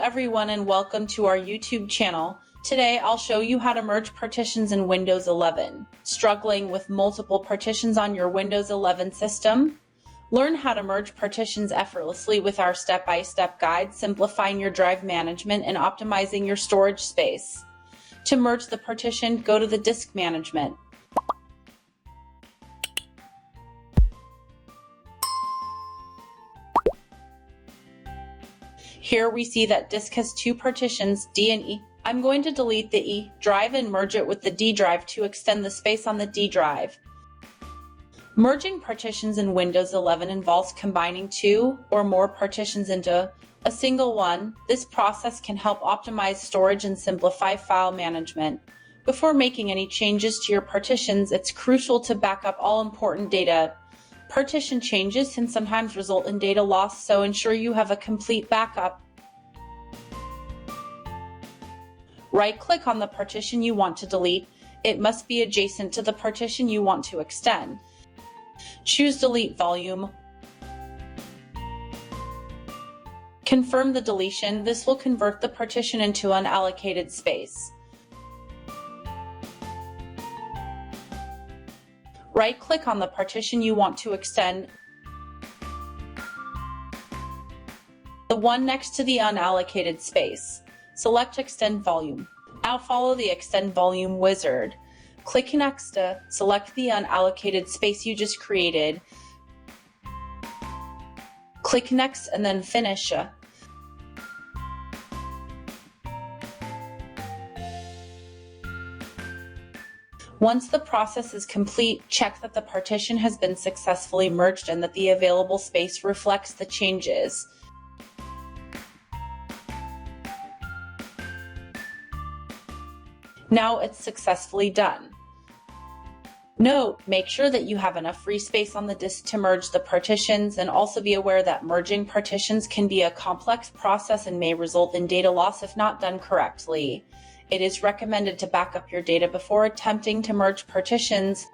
everyone and welcome to our YouTube channel. Today I'll show you how to merge partitions in Windows 11. Struggling with multiple partitions on your Windows 11 system? Learn how to merge partitions effortlessly with our step-by-step guide, simplifying your drive management and optimizing your storage space. To merge the partition, go to the Disk Management. Here we see that disk has two partitions, D and E. I'm going to delete the E drive and merge it with the D drive to extend the space on the D drive. Merging partitions in Windows 11 involves combining two or more partitions into a single one. This process can help optimize storage and simplify file management. Before making any changes to your partitions, it's crucial to back up all important data. Partition changes can sometimes result in data loss, so ensure you have a complete backup. Right-click on the partition you want to delete. It must be adjacent to the partition you want to extend. Choose Delete Volume. Confirm the deletion. This will convert the partition into unallocated space. Right-click on the partition you want to extend, the one next to the unallocated space. Select Extend Volume. Now follow the Extend Volume wizard. Click Next to select the unallocated space you just created. Click Next and then Finish. Once the process is complete, check that the partition has been successfully merged and that the available space reflects the changes. Now it's successfully done. Note, make sure that you have enough free space on the disk to merge the partitions, and also be aware that merging partitions can be a complex process and may result in data loss if not done correctly. It is recommended to back up your data before attempting to merge partitions.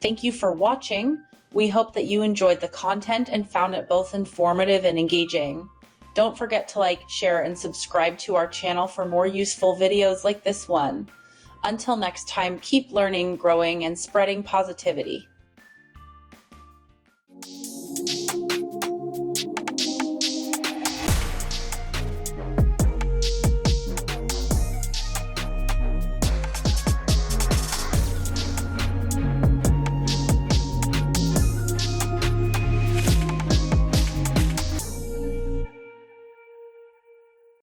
Thank you for watching. We hope that you enjoyed the content and found it both informative and engaging. Don't forget to like, share, and subscribe to our channel for more useful videos like this one. Until next time, keep learning, growing, and spreading positivity.